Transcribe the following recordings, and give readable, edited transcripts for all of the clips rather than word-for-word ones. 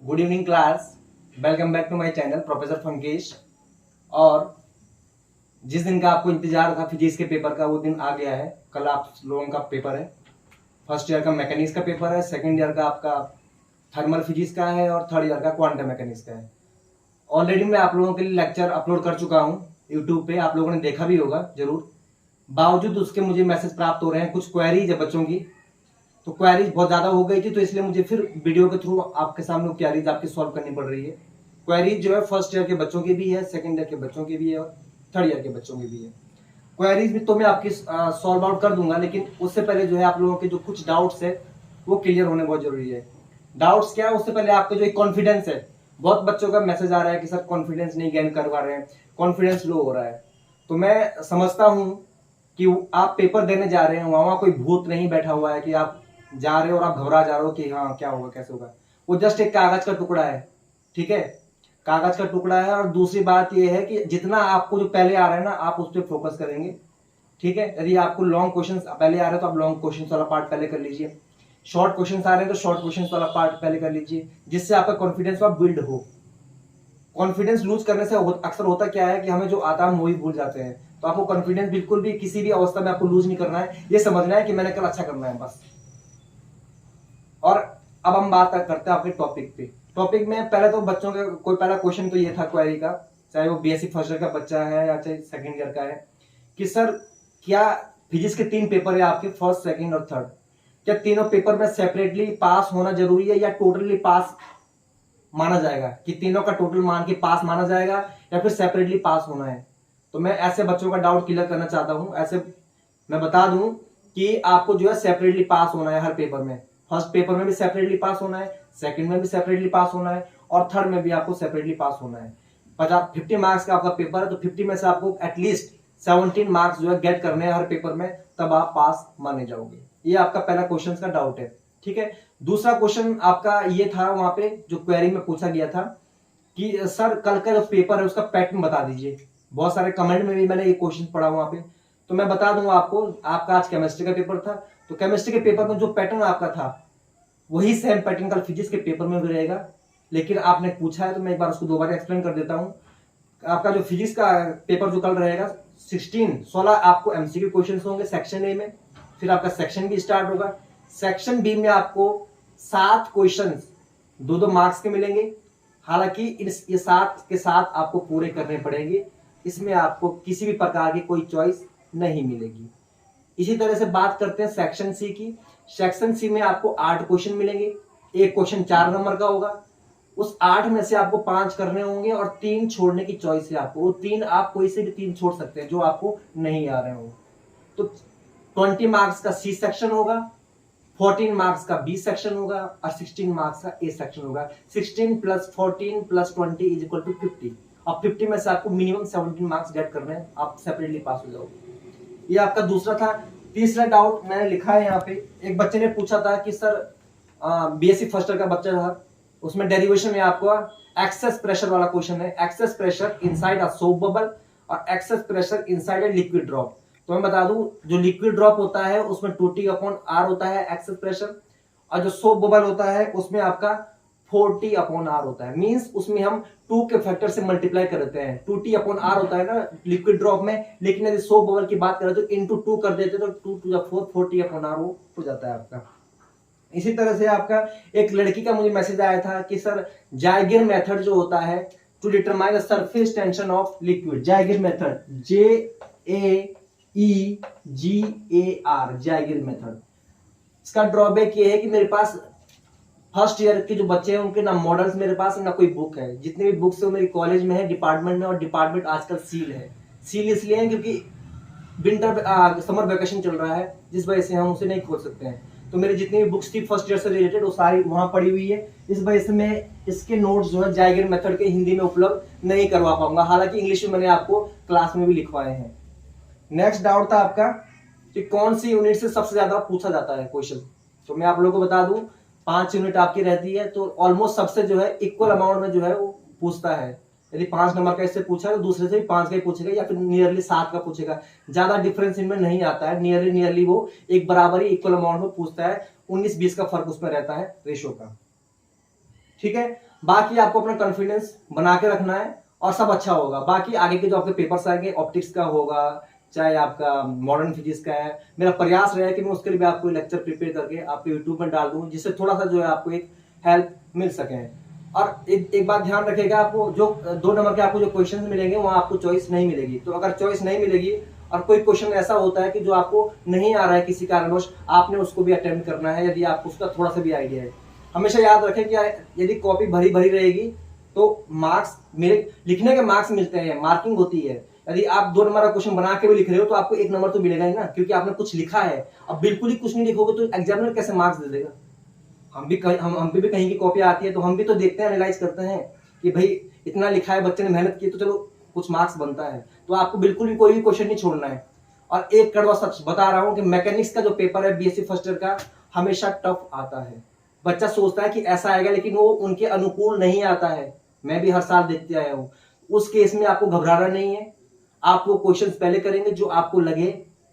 Good evening class. Welcome back to my channel professor Funkesh. और जिस दिन का आपको इंतजार था फिजिक्स के पेपर का, वो दिन आ गया है। कल आप लोगों का पेपर है। फर्स्ट ईयर का मैकेनिक्स का पेपर है, सेकंड ईयर का आपका थर्मल फिजिक्स का है और थर्ड ईयर का क्वांटम मैकेनिक्स का है। ऑलरेडी मैं आप लोगों के लिए लेक्चर अपलोड कर चुका हूँ यूट्यूब पे, आप लोगों ने देखा भी होगा जरूर। बावजूद उसके मुझे मैसेज प्राप्त हो रहे हैं, कुछ क्वेरीज है बच्चों की, तो क्वेरीज बहुत ज्यादा हो गई थी, तो इसलिए मुझे फिर वीडियो के थ्रू आपके सामने क्वेरीज आपकी सॉल्व करनी पड़ रही है। क्वेरीज जो है फर्स्ट ईयर के बच्चों की भी है, सेकंड ईयर के बच्चों की भी है और थर्ड ईयर के बच्चों की भी है। क्वेरीज भी तो मैं आपकी सॉल्व आउट कर दूंगा, लेकिन उससे पहले जो है आप लोगों के जो कुछ डाउट्स है वो क्लियर होने बहुत जरूरी है। डाउट्स क्या है, उससे पहले आपका जो एक कॉन्फिडेंस है, बहुत बच्चों का मैसेज आ रहा है कि सर कॉन्फिडेंस नहीं गेन कर पा रहे हैं, कॉन्फिडेंस लो हो रहा है। तो मैं समझता हूँ कि आप पेपर देने जा रहे हैं, वहां कोई भूत नहीं बैठा हुआ है कि आप जा रहे हो और आप घबरा जा रहे हो कि हाँ क्या होगा कैसे होगा। वो जस्ट एक कागज का टुकड़ा है, ठीक है, कागज का टुकड़ा है। और दूसरी बात ये है कि जितना आपको जो पहले आ रहा है ना, आप उस पर फोकस करेंगे, ठीक है। यदि आपको लॉन्ग क्वेश्चन पहले आ रहे हैं तो आप लॉन्ग क्वेश्चन वाला पार्ट पहले कर लीजिए, शॉर्ट क्वेश्चन आ रहे हैं तो शॉर्ट क्वेश्चन वाला पार्ट पहले कर लीजिए, जिससे आपका कॉन्फिडेंस बिल्ड हो। कॉन्फिडेंस लूज करने से अक्सर होता क्या है कि हमें जो आता है हम वही भूल जाते हैं। तो आपको कॉन्फिडेंस बिल्कुल भी किसी भी अवस्था में आपको लूज नहीं करना है, ये समझना है कि मैंने कल अच्छा करना है बस। और अब हम बात करते हैं आपके टॉपिक पे। टॉपिक में पहले तो बच्चों का कोई पहला क्वेश्चन तो ये था क्वेरी का, चाहे वो बीएससी फर्स्ट ईयर का बच्चा है या चाहे सेकंड ईयर का है, कि सर क्या फिजिक्स के 3 पेपर है आपके, फर्स्ट सेकंड और थर्ड, क्या तीनों पेपर में सेपरेटली पास होना जरूरी है या टोटली पास माना जाएगा, कि तीनों का टोटल मान के पास माना जाएगा या फिर सेपरेटली पास होना है। तो मैं ऐसे बच्चों का डाउट क्लियर करना चाहता हूं। ऐसे मैं बता दूं कि आपको जो है सेपरेटली पास होना है हर पेपर में। फर्स्ट पेपर में भी सेपरेटली पास होना है, सेकंड में भी सेपरेटली पास होना है और थर्ड में भी आपको सेपरेटली पास होना है। 50 मार्क्स का आपका पेपर है, तो 50 में से आपको एटलीस्ट 17 मार्क्स जो है गेट करने हैं हर पेपर में, तब आप पास माने जाओगे। ये आपका पहला क्वेश्चन का डाउट है, ठीक है। दूसरा क्वेश्चन आपका ये था, वहां पे जो क्वेरी में पूछा गया था कि सर कल का जो पेपर है उसका पैटर्न बता दीजिए। बहुत सारे कमेंट में भी मैंने ये क्वेश्चन पढ़ा वहां पे, तो मैं बता दूंगा आपको। आपका आज केमिस्ट्री का पेपर था, तो केमिस्ट्री के पेपर में जो पैटर्न आपका था वही सेम पैटर्न कल फिजिक्स के पेपर में भी रहेगा। लेकिन आपने पूछा है तो मैं एक बार उसको दोबारा एक्सप्लेन कर देता हूँ। आपका जो फिजिक्स का पेपर जो कल रहेगा 16 आपको एमसीक्यू क्वेश्चन होंगे सेक्शन ए में, फिर आपका सेक्शन बी स्टार्ट होगा। सेक्शन बी में आपको 7 क्वेश्चन 2-2 मार्क्स के मिलेंगे। हालांकि ये 7 के साथ आपको पूरे करने पड़ेंगे, इसमें आपको किसी भी प्रकार की कोई चॉइस नहीं मिलेगी। इसी तरह से बात करते हैं सेक्शन सी की। सेक्शन सी में आपको 8 क्वेश्चन मिलेंगे, एक क्वेश्चन 4 नंबर का होगा। उस 8 में से आपको 5 करने होंगे और 3 छोड़ने की चॉइस है आपको। वो 3 आप कोई से भी 3 छोड़ सकते हैं जो आपको नहीं आ रहे हो। तो 20 मार्क्स का सी सेक्शन होगा, 14 मार्क्स का बी सेक्शन होगा और 16 मार्क्स का ए सेक्शन होगा। 16 + 14 + 20 = 50। और 50 में से आपको मिनिमम 17 मार्क्स गेट करने हैं, आप सेपरेटली पास हो जाओगे। ये आपका दूसरा था। तीसरा डाउट मैंने लिखा है यहाँ पे, एक बच्चे ने पूछा था कि सर बीएससी फर्स्ट ईयर का बच्चा था, उसमें डेरिवेशन में आपको एक्सेस प्रेशर वाला क्वेश्चन है, excess pressure inside a soap bubble और excess pressure inside a liquid drop. तो मैं बता दूं, जो लिक्विड ड्रॉप होता है उसमें 2T/R होता है एक्सेस प्रेशर, और जो सोप बबल होता है उसमें आपका 4T/R होता है। मींस उसमें हम 2 के फैक्टर से मल्टीप्लाई कर देते हैं। 2T/R होता है ना लिक्विड ड्रॉप में, लेकिन यदि सोप बबल की बात करें तो इंटू 2 कर देते तो 2 4T/R हो जाता है आपका। इसी तरह से आपका एक लड़की का मुझे मैसेज आया था कि सर जाइगर मेथड जो होता है to determine the surface tension of liquid, Jaeger method, JAEGAR, Jaeger method. इसका ड्रॉबैक ये है कि मेरे पास फर्स्ट ईयर के जो बच्चे हैं उनके ना मॉडल्स मेरे पास ना कोई बुक है। जितने भी बुक्स है मेरी कॉलेज में है, डिपार्टमेंट में, और डिपार्टमेंट आजकल सील है। सील इसलिए है क्योंकि विंटर समर वेकेशन चल रहा है, जिस वजह से हम उसे नहीं खोल सकते हैं। तो मेरी जितनी भी बुक्स थी फर्स्ट ईयर से रिलेटेड वो सारी वहां पड़ी हुई है। इस वजह से मैं इसके नोट्स जो है जाइगर मेथड के हिंदी में उपलब्ध नहीं करवा पाऊंगा, हालांकि इंग्लिश में मैंने आपको क्लास में भी लिखवाए हैं। नेक्स्ट डाउट था आपका कि कौन सी यूनिट से सबसे ज्यादा पूछा जाता है क्वेश्चन। तो मैं आप लोगों को बता दूं 5 यूनिट आपकी रहती है, तो ऑलमोस्ट सबसे जो है इक्वल अमाउंट में जो है वो पूछता है। यदि 5 नंबर का इससे पूछा है तो दूसरे से भी 5 का ही पूछेगा या फिर नियरली 7 का पूछेगा। ज्यादा डिफरेंस इनमें नहीं आता है, नियरली वो एक बराबर ही इक्वल अमाउंट में पूछता है। 19-20 का फर्क उसमें रहता है रेशो का, ठीक है। बाकी आपको अपना कॉन्फिडेंस बना के रखना है और सब अच्छा होगा। बाकी आगे के जो आपके पेपर्स आएंगे, ऑप्टिक्स का होगा चाहे आपका मॉडर्न फिजिक्स का है, मेरा प्रयास रहा है कि मैं उसके लिए भी आपको लेक्चर प्रिपेयर करके आपको यूट्यूब में डाल दूं, जिससे थोड़ा सा जो है आपको एक हेल्प मिल सके। और एक बात ध्यान रखिएगा, आपको जो 2 नंबर के आपको जो क्वेश्चन मिलेंगे वहाँ आपको चॉइस नहीं मिलेगी। तो अगर चॉइस नहीं मिलेगी और कोई क्वेश्चन ऐसा होता है कि जो आपको नहीं आ रहा है किसी कारणवश, आपने उसको भी अटेम्प्ट करना है यदि आपको उसका थोड़ा सा भी आइडिया है। हमेशा याद रखें कि यदि कॉपी भरी भरी रहेगी तो मार्क्स, मेरे लिखने के मार्क्स मिलते हैं, मार्किंग होती है। यदि आप 2 नंबर का क्वेश्चन बना के भी लिख रहे हो तो आपको 1 नंबर तो मिलेगा ही ना, क्योंकि आपने कुछ लिखा है। अब बिल्कुल ही कुछ नहीं लिखोगे तो एग्जामिनर कैसे मार्क्स दे देगा। हम भी कहीं की कॉपी आती है तो हम भी तो देखते हैं, एनालाइज करते हैं कि भाई इतना लिखा है, बच्चे ने मेहनत की, तो चलो कुछ मार्क्स बनता है। तो आपको बिल्कुल भी कोई भी क्वेश्चन नहीं छोड़ना है। और एक कड़वा सच बता रहा हूं कि मैकेनिक्स का जो पेपर है बीएससी फर्स्ट ईयर का, हमेशा टफ आता है। बच्चा सोचता है कि ऐसा आएगा, लेकिन वो उनके अनुकूल नहीं आता है। मैं भी हर साल देखते आया हूं। उस केस में आपको घबराना नहीं है। आप वो क्वेश्चंस पहले करेंगे जो आपको लगे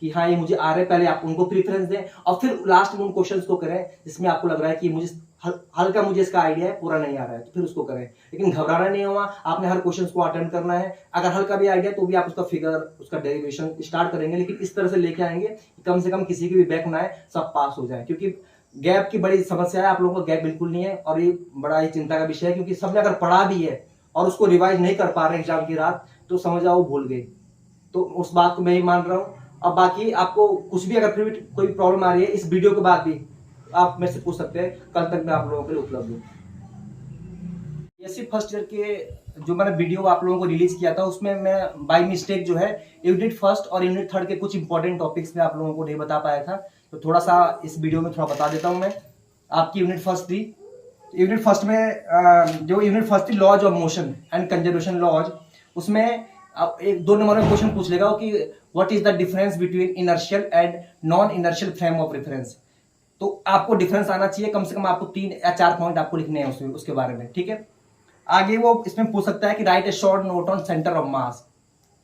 कि हाँ ये मुझे आ रहे, पहले आप उनको प्रीफरेंस दें और फिर लास्ट में उन क्वेश्चंस को करें जिसमें आपको लग रहा है कि मुझे हल्का मुझे इसका आइडिया है, पूरा नहीं आ रहा है, तो फिर उसको करें। लेकिन घबराना नहीं हुआ, आपने हर क्वेश्चन को अटेम्प्ट करना है। अगर हल्का भी आइडिया तो भी आप उसका फिगर, उसका डेरिवेशन स्टार्ट करेंगे, लेकिन इस तरह से लेके आएंगे कि कम से कम किसी की भी बैक ना आए, सब पास हो जाए। क्योंकि गैप की बड़ी समस्या है, आप लोगों का गैप बिल्कुल नहीं है और ये बड़ा ही चिंता का विषय है। क्योंकि सबने अगर पढ़ा भी है और उसको रिवाइज नहीं कर पा रहे एग्जाम की रात, तो समझ जाओ भूल गए। तो उस बात को मैं ही मान रहा हूँ। और बाकी आपको कुछ भी अगर फिर भी कोई प्रॉब्लम आ रही है इस वीडियो के बाद भी आप मेरे से पूछ सकते हैं। कल तक मैं आप लोगों के लिए उपलब्ध हूँ। बीएससी फर्स्ट ईयर के जो मैंने वीडियो आप लोगों को रिलीज किया था, उसमें मैं बाय मिस्टेक जो है यूनिट फर्स्ट और यूनिट थर्ड के कुछ इंपॉर्टेंट टॉपिक्स में आप लोगों को नहीं बता पाया था। तो थोड़ा सा इस वीडियो में थोड़ा बता देता हूँ मैं। आपकी यूनिट फर्स्ट थी, यूनिट फर्स्ट में जो यूनिट फर्स्ट थी laws of motion and conservation laws, उसमें एक 2 नंबर में क्वेश्चन पूछ लेगा कि what is the difference between inertial and non inertial frame of reference. तो आपको डिफरेंस आना चाहिए, कम से कम आपको 3 या 4 पॉइंट आपको लिखने हैं उसके बारे में, ठीक है। आगे वो इसमें पूछ सकता है कि right A short note on centre of mass,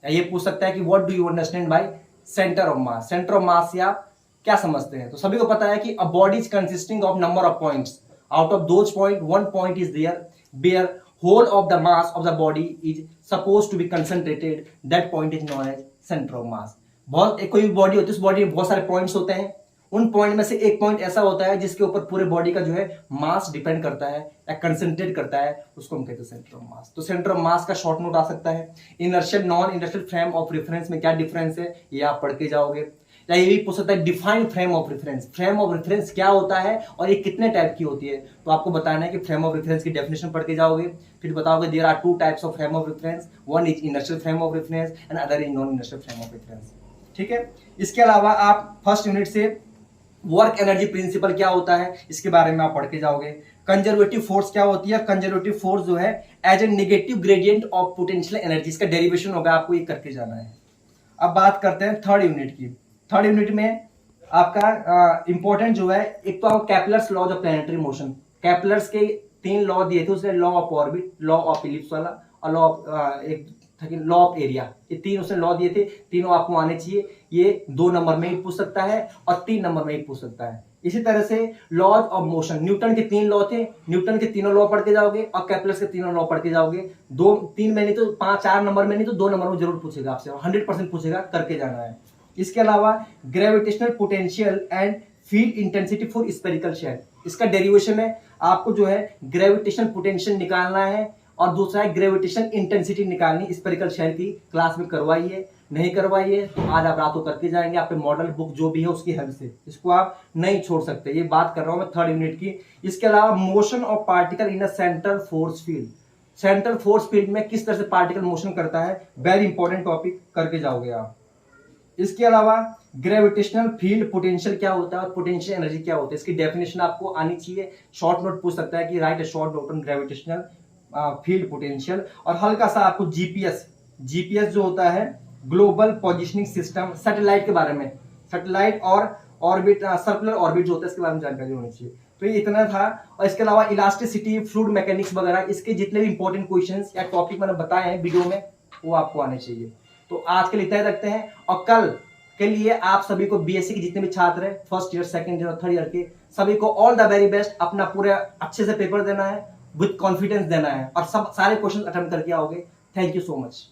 या ये पूछ सकता है कि what do you understand by centre of mass. Centre of mass से आप क्या समझते हैं? तो सभी को पता है कि a body is consisting of number of points, out of those point one point is there where whole of the mass of the body is supposed to be concentrated, that point is known as center of mass। बहुत कोई भी body होती है, उस body में बहुत सारे points होते हैं, उन पॉइंट में से एक पॉइंट ऐसा होता है जिसके ऊपर पूरे बॉडी का जो है मास डिपेंड करता है या कंसंट्रेट करता है, उसको हम कहते हैं सेंटर ऑफ मास। तो सेंटर ऑफ मास का शॉर्ट नोट आ सकता है। Inertial non inertial frame of reference में क्या डिफरेंस है ये आप पढ़ के जाओगे। या ये भी पूछ सकता है define frame of reference, frame of reference क्या होता है और ये कितने टाइप की होती है। तो आपको बताना है कि फ्रेम ऑफ रेफरेंस की डेफिनेशन पढ़ के जाओगे। फिर बताओगे there are 2 types of frame of reference, one is inertial frame of reference and other is non inertial frame of reference, ठीक है। इसके अलावा आप फर्स्ट यूनिट से वर्क एनर्जी प्रिंसिपल क्या होता है इसके बारे में आप पढ़ के जाओगे। कंजर्वेटिव फोर्स क्या होती है? कंजर्वेटिव फोर्स जो है as a negative gradient of potential energy, इसका डेरिवेशन होगा, आपको ये करके जाना है। अब बात करते हैं थर्ड यूनिट की। थर्ड यूनिट में आपका इंपॉर्टेंट जो है, एक तो Kepler's laws of planetary motion. Kepler's के 3 लॉ दिए थे उसने, law of orbit, law of ellipse वाला और law of law of area. ये 3 उसने लॉ दिए थे, तीनों आपको आने चाहिए। ये 2 नंबर में ही पूछ सकता है और 3 नंबर में ही पूछ सकता है। इसी तरह से लॉज ऑफ मोशन, न्यूटन के 3 लॉ थे, न्यूटन के तीनों लॉ पढ़ के जाओगे और कैपलर्स के तीनों लॉ पढ़ के जाओगे। 2-3 में नहीं तो 5-4 नंबर में नहीं तो 2 नंबर में जरूर पूछेगा आपसे, 100% पूछेगा, करके जाना है। इसके अलावा gravitational potential and field intensity for spherical shell, इसका डेरिवेशन है। आपको जो है ग्रेविटेशनल पोटेंशियल निकालना है और दूसरा है ग्रेविटेशनल इंटेंसिटी निकालनी। स्फेरिकल शेल की क्लास में करवाई है, नहीं करवाई है तो आज आप रात को करके जाएंगे, आपके मॉडल बुक जो भी है उसकी हेल्प से, इसको आप नहीं छोड़ सकते। ये बात कर रहा हूं मैं थर्ड यूनिट की। इसके अलावा motion of particle in a central force field, central force field में किस तरह से पार्टिकल मोशन करता है, वेरी इंपॉर्टेंट टॉपिक, करके जाओगे आप। इसके अलावा ग्रेविटेशनल फील्ड पोटेंशियल क्या होता है और पोटेंशियल एनर्जी क्या होता है, इसकी डेफिनेशन आपको आनी चाहिए। शॉर्ट नोट पूछ सकता है कि right a short note on gravitational field potential. और हल्का सा आपको जीपीएस जो होता है ग्लोबल पोजिशनिंग सिस्टम, सैटेलाइट के बारे में, सैटेलाइट और ऑर्बिट, सर्कुलर ऑर्बिट जो होता है इसके बारे में जानकारी होनी चाहिए। तो ये इतना था। और इसके अलावा इलास्टिसिटी, फ्लूइड मैकेनिक्स वगैरह, इसके जितने भी इंपॉर्टेंट क्वेश्चंस या टॉपिक मैंने बताए हैं वीडियो में वो आपको आने चाहिए। तो आज के लिए इतना ही रखते हैं और कल के लिए आप सभी को बीएससी के जितने भी छात्र हैं फर्स्ट ईयर, सेकंड ईयर और थर्ड ईयर के, सभी को ऑल द वेरी बेस्ट। अपना पूरे अच्छे से पेपर देना है, विद कॉन्फिडेंस देना है और सब सारे क्वेश्चन अटेम्प्ट करके आओगे। Thank you so much.